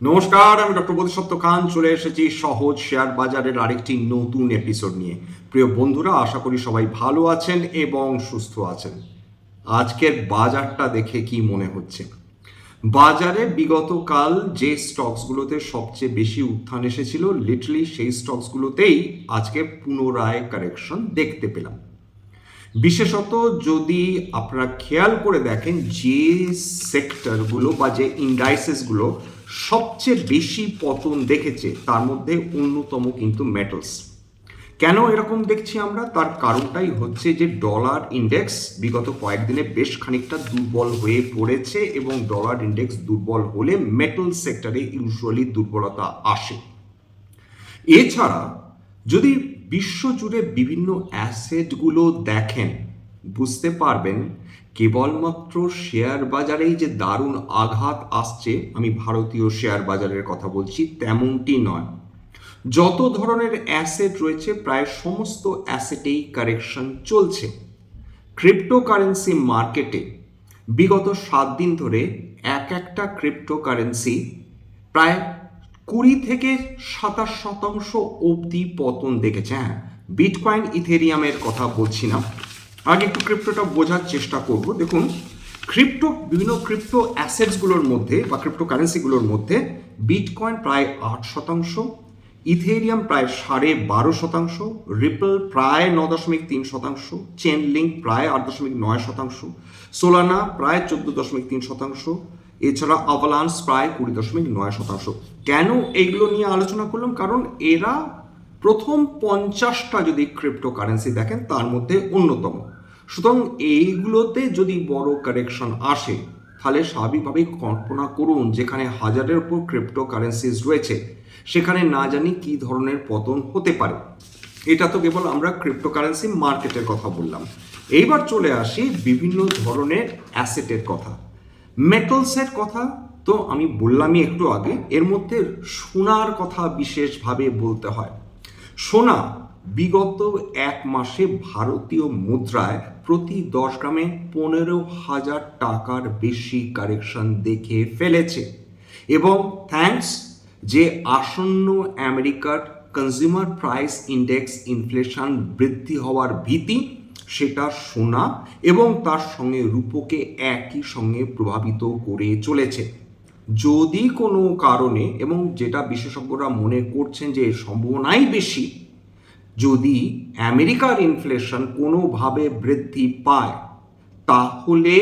নমস্কার, আমি ডক্টর বোধিসত্ত্ব খান চলে এসেছি সহজ শেয়ার বাজারের আরেকটি নতুন এপিসোড নিয়ে। প্রিয় বন্ধুরা, আশা করি সবাই ভালো আছেন এবং সুস্থ আছেন। আজকের বাজারটা দেখে কি মনে হচ্ছে? বাজারে বিগত কাল যে স্টকসগুলোতে সবচেয়ে বেশি উত্থান এসেছিল, লিটারালি সেই স্টকসগুলোতেই আজকে পুনরায় কারেকশন দেখতে পেলাম। বিশেষত যদি আপনারা খেয়াল করে দেখেন যে সেক্টরগুলো বা যে ইন্ডাইসেসগুলো সবচেয়ে বেশি পতন দেখেছে তার মধ্যে অন্যতম কিন্তু মেটালস। কেন এরকম দেখছি আমরা? তার কারণটাই হচ্ছে যে ডলার ইন্ডেক্স বিগত কয়েকদিনে বেশ খানিকটা দুর্বল হয়ে পড়েছে এবং ডলার ইন্ডেক্স দুর্বল হলে মেটাল সেক্টরে ইউজুয়ালি দুর্বলতা আসে। এছাড়া যদি বিশ্বজুড়ে বিভিন্ন অ্যাসেটগুলো দেখেন, বুঝতে পারবেন কেবলমাত্র শেয়ার বাজারেই যে দারুণ আঘাত আসছে, আমি ভারতীয় শেয়ার বাজারের কথা বলছি, তেমনটি নয়। যত ধরনের অ্যাসেট রয়েছে প্রায় সমস্ত অ্যাসেটেই কারেকশন চলছে। ক্রিপ্টোকারেন্সি মার্কেটে বিগত 7 দিন ধরে একটা ক্রিপ্টোকারেন্সি প্রায় 20 থেকে 27% অবধি পতন দেখেছে। হ্যাঁ, বিটকয়েন ইথেরিয়ামের কথা বলছি না। আগে একটু ক্রিপ্টোটা বোঝার চেষ্টা করব। দেখুন, বিভিন্ন ক্রিপ্টো অ্যাসেটসগুলোর মধ্যে বা ক্রিপ্টো কারেন্সিগুলোর মধ্যে বিটকয়েন প্রায় 8%, ইথেরিয়াম প্রায় 12.5%, রিপল প্রায় 9.3%, চেনলিঙ্ক প্রায় 8.9%, সোলানা প্রায় 14.3%, এছাড়া আভালান্স প্রায় 20.9%। কেন এইগুলো নিয়ে আলোচনা করলাম? কারণ এরা প্রথম 50টা যদি ক্রিপ্টো কারেন্সি দেখেন তার মধ্যে অন্যতম। সুতরাং এইগুলোতে যদি বড় কারেকশন আসে তাহলে স্বাভাবিকভাবেই কল্পনা করুন যেখানে হাজারের উপর ক্রিপ্টো কারেন্সিজ রয়েছে সেখানে না জানি কি ধরনের পতন হতে পারে। এটা তো কেবল আমরা ক্রিপ্টোকারেন্সি মার্কেটের কথা বললাম। এইবার চলে আসি বিভিন্ন ধরনের অ্যাসেটের কথা। মেটালসের কথা তো আমি বললামই একটু আগে, এর মধ্যে সোনার কথা বিশেষভাবে বলতে হয়। সোনা বিগত 1 মাসে ভারতীয় মুদ্রায় প্রতি 10 গ্রামে 15,000 টাকার বেশি কারেকশন দেখে ফেলেছে এবং থ্যাঙ্কস যে আসন্ন আমেরিকার কনজিউমার প্রাইস ইন্ডেক্স ইনফ্লেশন বৃদ্ধি হওয়ার ভীতি, সেটা সোনা এবং তার সঙ্গে রূপোকে একই সঙ্গে প্রভাবিত করে চলেছে। যদি কোনো কারণে, এবং যেটা বিশেষজ্ঞরা মনে করছেন যে এর সম্ভাবনাই বেশি, যদি আমেরিকার ইনফ্লেশন কোনোভাবে বৃদ্ধি পায় তাহলে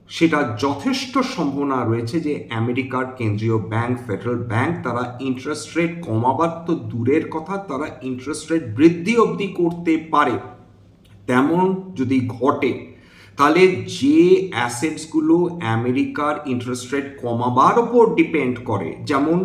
সেটা যথেষ্ট সম্ভাবনা রয়েছে যে আমেরিকার কেন্দ্রীয় ব্যাংক, ফেডারেল ব্যাংক, তারা ইন্টারেস্ট রেট কমাবার তো দূরের কথা, তারা ইন্টারেস্ট রেট বৃদ্ধি অবধি করতে পারে। তেমন যদি ঘটে তাহলে যে অ্যাসেটসগুলো আমেরিকার ইন্টারেস্ট রেট কমাবার ওপর ডিপেন্ড করে, যেমন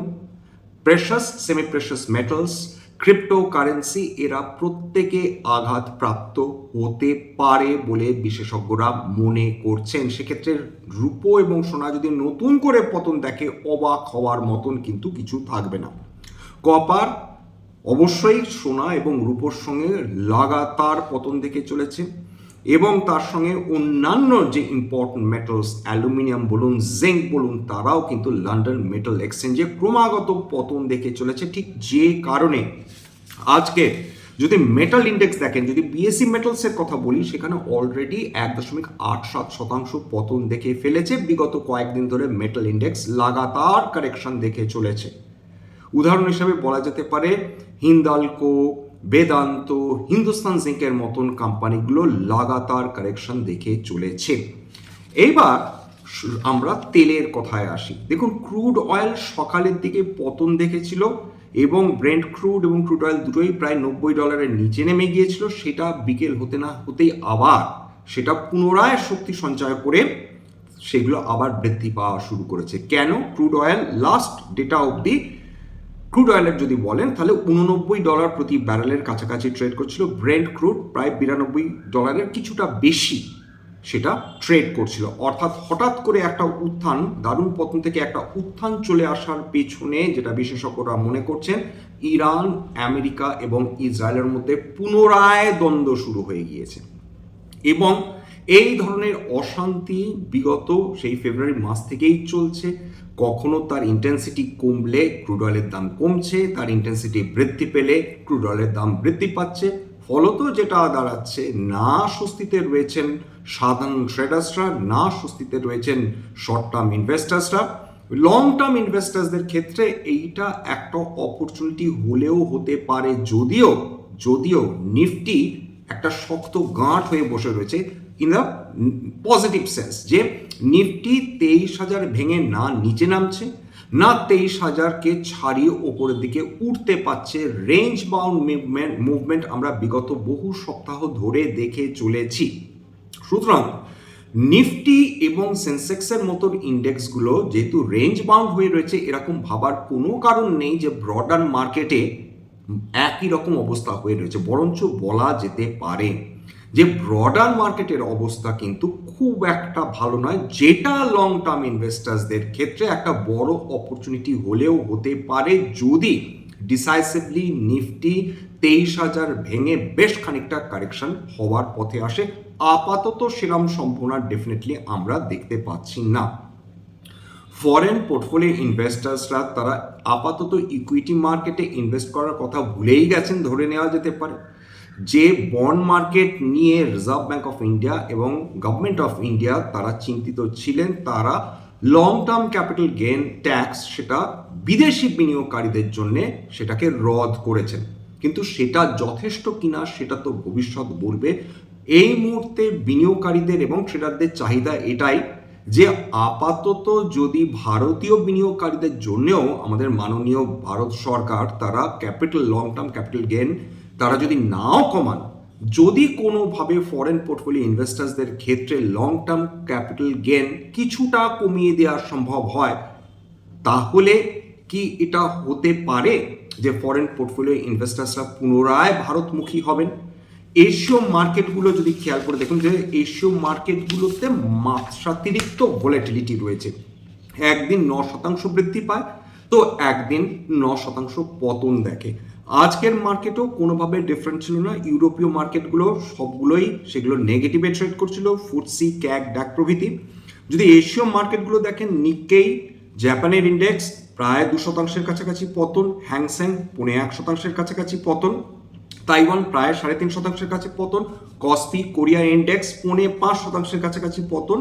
precious, semi precious metals, crypto currency, এরা প্রত্যেকে আঘাতপ্রাপ্ত হতে পারে বলে বিশেষজ্ঞরা মনে করছেন। সেক্ষেত্রে রূপো এবং সোনা যদি নতুন করে পতন দেখে অবাক হওয়ার মতন কিন্তু কিছু থাকবে না। কপার অবশ্যই সোনা এবং রূপোর সঙ্গে লাগাতার পতন দেখে চলেছে এবং তার সঙ্গে অন্যান্য যে ইম্পর্টেন্ট মেটালস, অ্যালুমিনিয়াম বলুন, জিঙ্ক বলুন, তারাও কিন্তু লন্ডন মেটাল এক্সচেঞ্জে ক্রমাগত পতন দেখে চলেছে। ঠিক যে কারণে আজকে যদি মেটাল ইন্ডেক্স দেখেন, যদি বিএসসি মেটালসের কথা বলি, সেখানে অলরেডি 1.87% পতন দেখে ফেলেছে। বিগত কয়েকদিন ধরে মেটাল ইন্ডেক্স লাগাতার কারেকশন দেখে চলেছে। উদাহরণ হিসাবে বলা যেতে পারে হিন্দালকো, বেদান্ত, হিন্দুস্তান জিঙ্কের মতন কোম্পানিগুলো লাগাতার কারেকশন দেখে চলেছে। এইবার আমরা তেলের কথায় আসি। দেখুন, ক্রুড অয়েল সকালের দিকে পতন দেখেছিল এবং ব্রেন্ট ক্রুড এবং ক্রুড অয়েল দুটোই প্রায় $90 নিচে নেমে গিয়েছিল। সেটা বিকেল হতে না হতেই আবার সেটা পুনরায় শক্তি সঞ্চয় করে সেগুলো আবার বৃদ্ধি পাওয়া শুরু করেছে। কেন? ক্রুড অয়েল লাস্ট ডেটা অবধি ক্রুড অয়েলের যদি বলেন তাহলে $89 প্রতি ব্যারেলের কাছাকাছি ট্রেড করছিল। ব্রেন্ট ক্রুড প্রায় $92 কিছুটা বেশি সেটা ট্রেড করছিল। অর্থাৎ হঠাৎ করে একটা উত্থান, দারুণ পতন থেকে একটা উত্থান চলে আসার পেছনে যেটা বিশেষজ্ঞরা মনে করছেন, ইরান, আমেরিকা এবং ইসরায়েলের মধ্যে পুনরায় দ্বন্দ্ব শুরু হয়ে গিয়েছে এবং এই ধরনের অশান্তি বিগত সেই ফেব্রুয়ারি মাস থেকেই চলছে। কখনো তার ইন্টেন্সিটি কমলে ক্রুড অয়েলের দাম কমছে, তার ইন্টেন্সিটি বৃদ্ধি পেলে ক্রুড অয়েলের দাম বৃদ্ধি পাচ্ছে। ফলত যেটা দাঁড়াচ্ছে, না স্বস্তিতে রয়েছেন সাধারণ ট্রেডার্সরা, না স্বস্তিতে রয়েছেন শর্ট টার্ম ইনভেস্টার্সরা। লং টার্ম ইনভেস্টার্সদের ক্ষেত্রে এইটা একটা অপরচুনিটি হলেও হতে পারে, যদিও নিফটি একটা শক্ত গাঁট হয়ে বসে রয়েছে ইন দ্য পজিটিভ সেন্স, যে নিফটি 23,000 ভেঙে না নিচে নামছে, না 23,000কে ছাড়িয়ে ওপরের দিকে উঠতে পারছে। রেঞ্জ বাউন্ড মুভমেন্ট আমরা বিগত বহু সপ্তাহ ধরে দেখে চলেছি। সুতরাং নিফটি এবং সেন্সেক্সের মতন ইন্ডেক্সগুলো যেহেতু রেঞ্জ বাউন্ড হয়ে রয়েছে, এরকম ভাবার কোনো কারণ নেই যে ব্রডার মার্কেটে একই রকম অবস্থা হয়ে রয়েছে। বরঞ্চ বলা যেতে পারে যে ব্রডার মার্কেটের অবস্থা কিন্তু খুব একটা ভালো নয়, যেটা লং টার্ম ইনভেস্টার্সদের ক্ষেত্রে একটা বড় অপরচুনিটি হলেও হতে পারে যদি ডিসাইসিভলি নিফটি 23,000 ভেঙে বেশ খানিকটা কারেকশন হওয়ার পথে আসে। আপাতত সেরকম সম্ভাবনা ডেফিনেটলি আমরা দেখতে পাচ্ছি না। ফরেন পোর্টফোলিও ইনভেস্টার্সরা তারা আপাতত ইকুইটি মার্কেটে ইনভেস্ট করার কথা ভুলেই গেছেন ধরে নেওয়া যেতে পারে। যে বন্ড মার্কেট নিয়ে রিজার্ভ ব্যাঙ্ক অফ ইন্ডিয়া এবং গভর্নমেন্ট অফ ইন্ডিয়া তারা চিন্তিত ছিলেন, তারা long term capital gain tax সেটা বিদেশি বিনিয়োগকারীদের জন্য সেটাকে রদ করেছেন। কিন্তু সেটা যথেষ্ট কিনা সেটা তো ভবিষ্যৎ বলবে। এই মুহূর্তে বিনিয়োগকারীদের এবং ট্রেডারদের চাহিদা এটাই যে আপাতত যদি ভারতীয় বিনিয়োগকারীদের জন্যও আমাদের মাননীয় ভারত সরকার তারা লং টার্ম ক্যাপিটাল গেইন তারা যদি নাও কমান, যদি কোনোভাবে ফরেন পোর্টফোলিও ইনভেস্টার্সদের ক্ষেত্রে লং টার্ম ক্যাপিটাল গেইন কিছুটা কমিয়ে দেওয়া সম্ভব হয়, তাহলে কি এটা হতে পারে যে ফরেন পোর্টফোলিও ইনভেস্টার্সরা পুনরায় ভারতমুখী হবেন? এশীয় মার্কেটগুলো যদি খেয়াল করে দেখুন যে এশীয় মার্কেটগুলোতে মাত্রাতিরিক্ত ভোলাটিলিটি রয়েছে। একদিন 9% বৃদ্ধি পায় তো একদিন 9% পতন দেখে। আজকের মার্কেটও কোনোভাবে ডিফারেন্ট ছিল না। ইউরোপীয় মার্কেটগুলো সবগুলোই সেগুলো নেগেটিভে ট্রেড করছিল, ফুটসি, ক্যাক, ডাক প্রভৃতি। যদি এশীয় মার্কেটগুলো দেখেন, নিক্কেই জাপানের ইন্ডেক্স প্রায় 2% কাছাকাছি পতন, হ্যাংসেং 1.5% কাছাকাছি পতন, তাইওয়ান প্রায় 3.5% কাছে পতন, কস্পি কোরিয়া ইন্ডেক্স 5.5% কাছাকাছি পতন,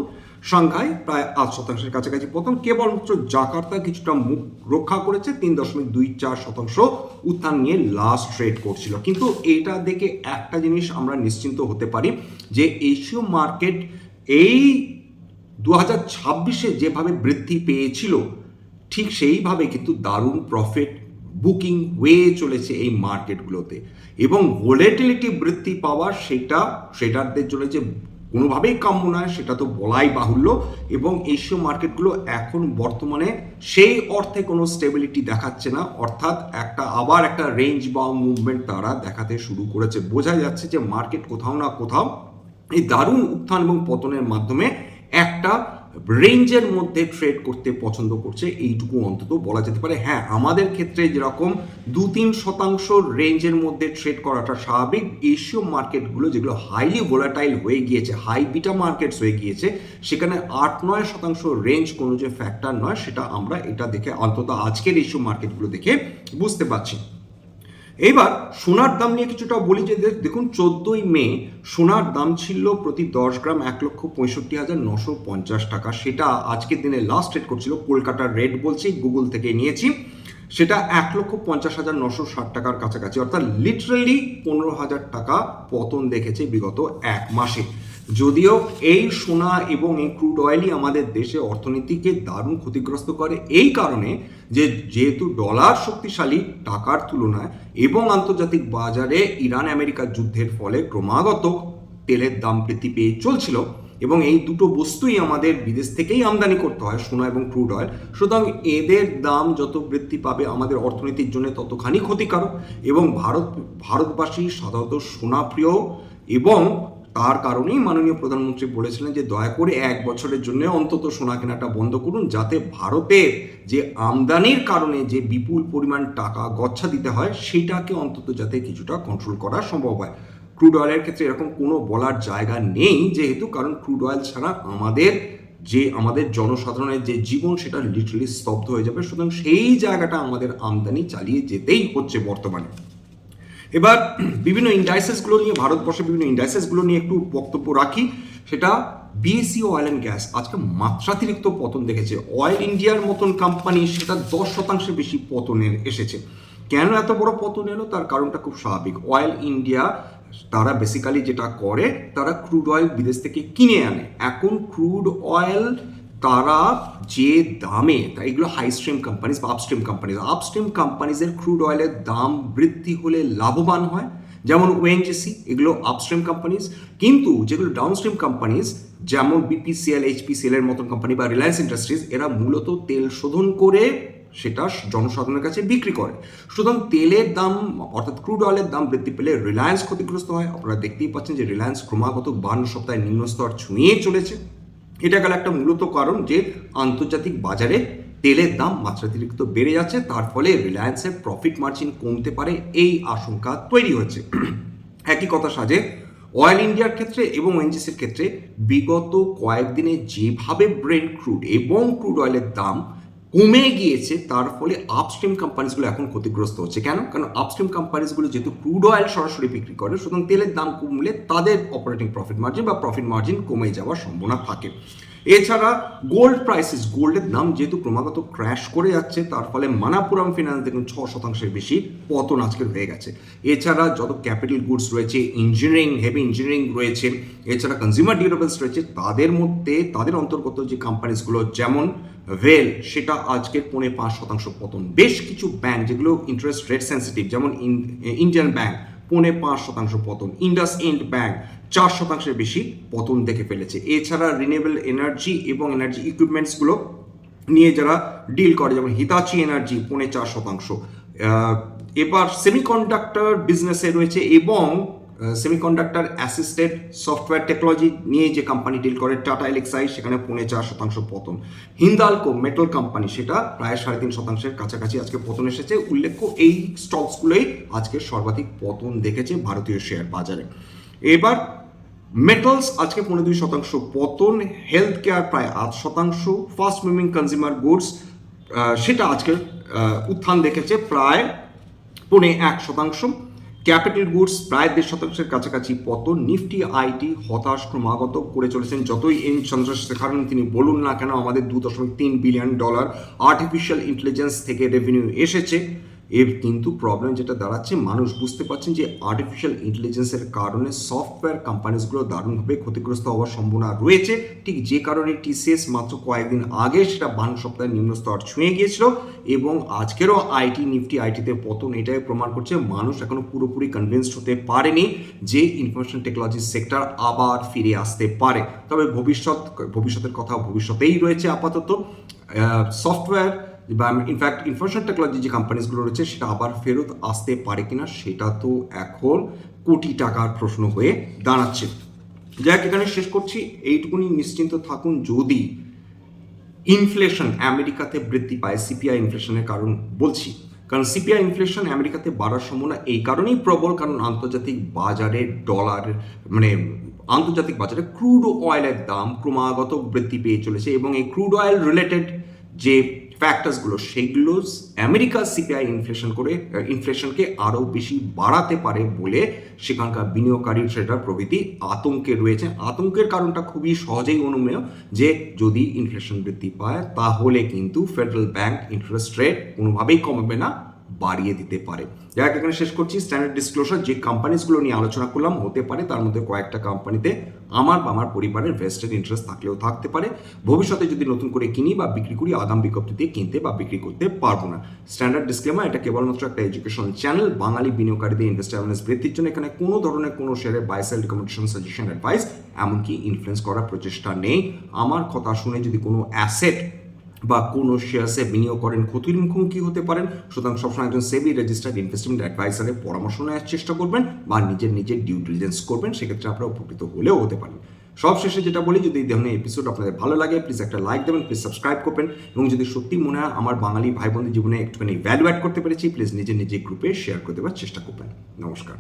সাংঘাই প্রায় 8% কাছাকাছি পতন। কেবলমাত্র জাকার্তা কিছুটা মুখ রক্ষা করেছে, 3.24% উত্থান নিয়ে লাস্ট ট্রেড করছিল। কিন্তু এটা দেখে একটা জিনিস আমরা নিশ্চিন্ত হতে পারি যে এশীয় মার্কেট এই 2026-এ যেভাবে বৃদ্ধি পেয়েছিল ঠিক সেইভাবে কিন্তু দারুণ প্রফিট বুকিং হয়ে চলেছে এই মার্কেটগুলোতে। এবং ভোলেটিলিটি বৃদ্ধি পাওয়া সেটা ট্রেডারদের জন্য যে কোনোভাবেই কাম্য নয় সেটা তো বলাই বাহুল্য। এবং এশীয় মার্কেটগুলো এখন বর্তমানে সেই অর্থে কোনো স্টেবিলিটি দেখাচ্ছে না, অর্থাৎ আবার একটা রেঞ্জ বাউন্ড মুভমেন্ট তারা দেখাতে শুরু করেছে। বোঝা যাচ্ছে যে মার্কেট কোথাও না কোথাও এই দারুণ উত্থান এবং পতনের মাধ্যমে একটা রেঞ্জের মধ্যে ট্রেড করতে পছন্দ করছে, এইটুকু অন্তত বলা যেতে পারে। হ্যাঁ, আমাদের ক্ষেত্রে যেরকম 2-3% রেঞ্জের মধ্যে ট্রেড করাটা স্বাভাবিক, এশীয় মার্কেটগুলো যেগুলো হাইলি ভোলাটাইল হয়ে গিয়েছে, হাই বিটা মার্কেটস হয়ে গিয়েছে, সেখানে 8-9% রেঞ্জ কোনো যে ফ্যাক্টর নয় সেটা আমরা এটা দেখে অন্তত আজকের এশীয় মার্কেটগুলো দেখে বুঝতে পারছি। এইবার সোনার দাম নিয়ে কিছুটা বলি যে দেখুন 14ই মে সোনার দাম ছিল প্রতি 10 গ্রাম 1,65,950 টাকা। সেটা আজকের দিনে লাস্ট রেট করছিল, কলকাতার রেট বলছি, গুগল থেকে নিয়েছি, সেটা 1,50,960 টাকার কাছাকাছি, অর্থাৎ লিটারালি 15,000 টাকা পতন দেখেছে বিগত এক মাসে। যদিও এই সোনা এবং এই ক্রুড অয়েলই আমাদের দেশে অর্থনীতিকে দারুণ ক্ষতিগ্রস্ত করে, এই কারণে যে যেহেতু ডলার শক্তিশালী টাকার তুলনায় এবং আন্তর্জাতিক বাজারে ইরান আমেরিকার যুদ্ধের ফলে ক্রমাগত তেলের দাম বৃদ্ধি পেয়ে চলছিল এবং এই দুটো বস্তুই আমাদের বিদেশ থেকেই আমদানি করতে হয়, সোনা এবং ক্রুড অয়েল। সুতরাং এদের দাম যত বৃদ্ধি পাবে আমাদের অর্থনীতির জন্য ততখানি ক্ষতিকারক। এবং ভারতবাসী সাধারণত সোনাপ্রিয় এবং তার কারণেই মাননীয় প্রধানমন্ত্রী বলেছিলেন যে দয়া করে 1 বছরের জন্য অন্তত সোনা কেনাটা বন্ধ করুন, যাতে ভারতের যে আমদানির কারণে যে বিপুল পরিমাণ টাকা গচ্ছা দিতে হয় সেটাকে অন্তত যাতে কিছুটা কন্ট্রোল করা সম্ভব হয়। ক্রুড অয়েলের ক্ষেত্রে এরকম কোনো বলার জায়গা নেই, যেহেতু কারণ ক্রুড অয়েল ছাড়া আমাদের জনসাধারণের যে জীবন সেটা লিটারালি স্তব্ধ হয়ে যাবে। সুতরাং সেই জায়গাটা আমাদের আমদানি চালিয়ে যেতেই হচ্ছে বর্তমানে। এবার বিভিন্ন ইন্ডাইসেসগুলো নিয়ে, ভারতবর্ষের বিভিন্ন ইন্ডাইসেসগুলো নিয়ে একটু বক্তব্য রাখি। সেটা বিএসসি অয়েল অ্যান্ড গ্যাস আজকে মাত্রাতিরিক্ত পতন দেখেছে। অয়েল ইন্ডিয়ার মতন কোম্পানি সেটা 10% বেশি পতনের এসেছে। কেন এত বড় পতন এলো তার কারণটা খুব স্বাভাবিক। অয়েল ইন্ডিয়া তারা বেসিক্যালি যেটা করে, তারা ক্রুড অয়েল বিদেশ থেকে কিনে আনে। এখন ক্রুড অয়েল তারা যে দামে, এগুলো হাই স্ট্রিম কোম্পানিজ বা আপস্ট্রিম কোম্পানিজের ক্রুড অয়েলের দাম বৃদ্ধি হলে লাভবান হয়, যেমন ওএনজিসি, এগুলো আপস্ট্রিম কোম্পানিজ। কিন্তু যেগুলো ডাউনস্ট্রিম কোম্পানিজ যেমন বিপিসিএল, এইচপিসিএল এর মতন কোম্পানি বা রিলায়েন্স ইন্ডাস্ট্রিজ, এরা মূলত তেল শোধন করে সেটা জনসাধারণের কাছে বিক্রি করে। সুতরাং তেলের দাম অর্থাৎ ক্রুড অয়েলের দাম বৃদ্ধি পেলে রিলায়েন্স ক্ষতিগ্রস্ত হয়। আপনারা দেখতেই পাচ্ছেন যে রিলায়েন্স ক্রমাগত 52 সপ্তাহে নিম্নস্তর ছুঁয়ে চলেছে। এটা গেল একটা মূলত কারণ যে আন্তর্জাতিক বাজারে তেলের দাম মাত্রাতিরিক্ত বেড়ে যাচ্ছে, তার ফলে রিলায়েন্সের প্রফিট মার্জিন কমতে পারে, এই আশঙ্কা তৈরি হচ্ছে। একই কথা সাজে অয়েল ইন্ডিয়ার ক্ষেত্রে এবং ওএনজিসির ক্ষেত্রে। বিগত কয়েকদিনে যেভাবে ব্রেন্ট ক্রুড এবং ক্রুড অয়েলের দাম কমে গিয়েছে, তার ফলে আপস্ট্রিম কোম্পানিজগুলো এখন ক্ষতিগ্রস্ত হচ্ছে। কেন? কারণ আপস্ট্রিম কোম্পানিজগুলো যেহেতু ক্রুড অয়েল সরাসরি বিক্রি করে, সুতরাং তেলের দাম কমলে তাদের অপারেটিং প্রফিট মার্জিন বা প্রফিট মার্জিন কমে যাওয়ার সম্ভাবনা থাকে। এছাড়া গোল্ডের দাম যেহেতু ক্রমাগত ক্র্যাশ করে যাচ্ছে, তার ফলে মানাপুরাম ফিনান্স দেখুন 6% বেশি পতন আজকের হয়ে গেছে। এছাড়া যত ক্যাপিটাল গুডস রয়েছে, হেভি ইঞ্জিনিয়ারিং রয়েছে, এছাড়া কনজিউমার ডিউরেবলস রয়েছে, তাদের অন্তর্গত যে কোম্পানিজগুলো যেমন ভেল, সেটা আজকের 4.5% পতন। বেশ কিছু ব্যাংক যেগুলো ইন্টারেস্ট রেট সেন্সিটিভ, যেমন ইন্ডিয়ান ব্যাংক 5.5% পতন, ইন্ডাসইন্ড ব্যাংক 4% বেশি পতন দেখে ফেলেছে। এছাড়া রিনিউয়েবল এনার্জি এবং এনার্জি ইকুইপমেন্টসগুলো নিয়ে যারা ডিল করে, যেমন হিতাচি এনার্জি 4.5%। এবার সেমিকন্ডাক্টর বিজনেসে রয়েছে এবং সেমিকন্ডাক্টর অ্যাসিস্টেড সফটওয়্যার টেকনোলজি নিয়ে যে কোম্পানি ডিল করে, টাটা এলএক্সআই, সেখানে 4.5% পতন। হিন্দালকো মেটাল কোম্পানি, সেটা প্রায় 3.5%-এর কাছাকাছি আজকে পতন এসেছে। উল্লেখ্য এই স্টকসগুলোই আজকে সর্বাধিক পতন দেখেছে ভারতীয় শেয়ার বাজারে। এবার মেটালস আজকে 2.2% পতন, হেলথ কেয়ার প্রায় 8%, ফাস্ট মুভিং কনজিউমার গুডস সেটা আজকে উত্থান দেখেছে প্রায় 0.1%, ক্যাপিটাল গুডস প্রায় 1.5%-এর কাছাকাছি পতন। নিফটি আইটি হতাশ ক্রমাগত করে চলেছেন, যতই এন চন্দ্রশেখরন তিনি বলুন না কেন আমাদের $2.3 বিলিয়ন আর্টিফিশিয়াল ইন্টেলিজেন্স থেকে রেভিনিউ এসেছে। এর কিন্তু প্রবলেম যেটা দাঁড়াচ্ছে, মানুষ বুঝতে পারছেন যে আর্টিফিশিয়াল ইন্টেলিজেন্সের কারণে সফটওয়্যার কোম্পানিজগুলো দারুণভাবে ক্ষতিগ্রস্ত হওয়ার সম্ভাবনা রয়েছে। ঠিক যে কারণে টিসিএস মাত্র কয়েকদিন আগে সেটা 52 সপ্তাহের নিম্ন স্তর ছুঁয়ে গিয়েছিল এবং আজকেরও নিফটি আইটিতে পতন এটাই প্রমাণ করছে মানুষ এখনো পুরোপুরি কনভিন্সড হতে পারেনি যে ইনফরমেশন টেকনোলজি সেক্টর আবার ফিরে আসতে পারে। তবে ভবিষ্যতের কথা ভবিষ্যতেই রয়েছে। আপাতত সফটওয়্যার বা ইনফ্যাক্ট ইনফরমেশন টেকনোলজি যে কোম্পানিজগুলো রয়েছে সেটা আবার ফেরত আসতে পারে কিনা সেটা তো এখন কোটি টাকার প্রশ্ন হয়ে দাঁড়াচ্ছে। যাক, এখানে শেষ করছি। এইটুকুনি নিশ্চিন্ত থাকুন, যদি ইনফ্লেশন আমেরিকাতে বৃদ্ধি পায়, সিপিআই ইনফ্লেশনের কারণ বলছি, কারণ সিপিআই ইনফ্লেশন আমেরিকাতে বাড়ার সম্ভাবনা এই কারণেই প্রবল, কারণ আন্তর্জাতিক বাজারে আন্তর্জাতিক বাজারে ক্রুড অয়েলের দাম ক্রমাগত বৃদ্ধি পেয়ে চলেছে এবং এই ক্রুড অয়েল রিলেটেড যে ফ্যাক্টরসগুলো সেগুলো আমেরিকার সিপিআই ইনফ্লেশনকে আরও বেশি বাড়াতে পারে বলে সেখানকার বিনিয়োগকারী, ট্রেডার প্রভৃতি আতঙ্কে রয়েছে। আতঙ্কের কারণটা খুবই সহজেই অনুমেয়, যে যদি ইনফ্লেশন বৃদ্ধি পায় তাহলে কিন্তু ফেডারেল ব্যাংক ইন্টারেস্ট রেট কোনোভাবেই কমাবে না, বাড়িয়ে দিতে পারে। যাক, এখানে শেষ করছি। স্ট্যান্ডার্ড ডিসক্লোজার যে কোম্পানিজগুলো নিয়ে আলোচনা করলাম, হতে পারে তার মধ্যে কয়েকটা কোম্পানিতে আমার বা আমার পরিবারের ভেস্টেড ইন্টারেস্ট থাকলেও থাকতে পারে। ভবিষ্যতে যদি নতুন করে কিনি বা বিক্রি করি, আগাম বিজ্ঞপ্তি দিয়ে কিনতে বা বিক্রি করতে পারবো না। স্ট্যান্ডার্ড ডিসক্লেমার, এটা কেবলমাত্র একটা এডুকেশন চ্যানেল। বাঙালি বিনিয়োগকারীদের ইনভেস্টার অ্যাওয়ারনেস বৃদ্ধির জন্য এখানে কোনো ধরনের কোনো শেয়ারের buy sell recommendation, suggestion, advice এমনকি ইনফ্লুয়েন্স করার প্রচেষ্টা নেই। আমার কথা শুনে যদি কোনো অ্যাসেট বা কোনো শেয়ার্সে বিনিয়োগ করেন, ক্ষতির মুখোমুখি হতে পারেন। সুতরাং সবসময় একজন সেবি রেজিস্টার্ড ইনভেস্টমেন্ট অ্যাডভাইসারের পরামর্শ নেওয়ার চেষ্টা করবেন বা নিজের ডিউ ডিলিজেন্স করবেন, সেক্ষেত্রে আপনারা উপকৃত হলেও হতে পারেন। সবশেষে যেটা বলি, যদি এই ধরনের এপিসোড আপনাদের ভালো লাগে, প্লিজ একটা লাইক দেবেন, প্লিজ সাবস্ক্রাইব করবেন এবং যদি সত্যি মনে হয় আমার বাঙালি ভাই বোনদের জীবনে একটুখানি ভ্যালু অ্যাড করতে পেরেছি, প্লিজ নিজের গ্রুপে শেয়ার করে দেওয়ার চেষ্টা করবেন। নমস্কার।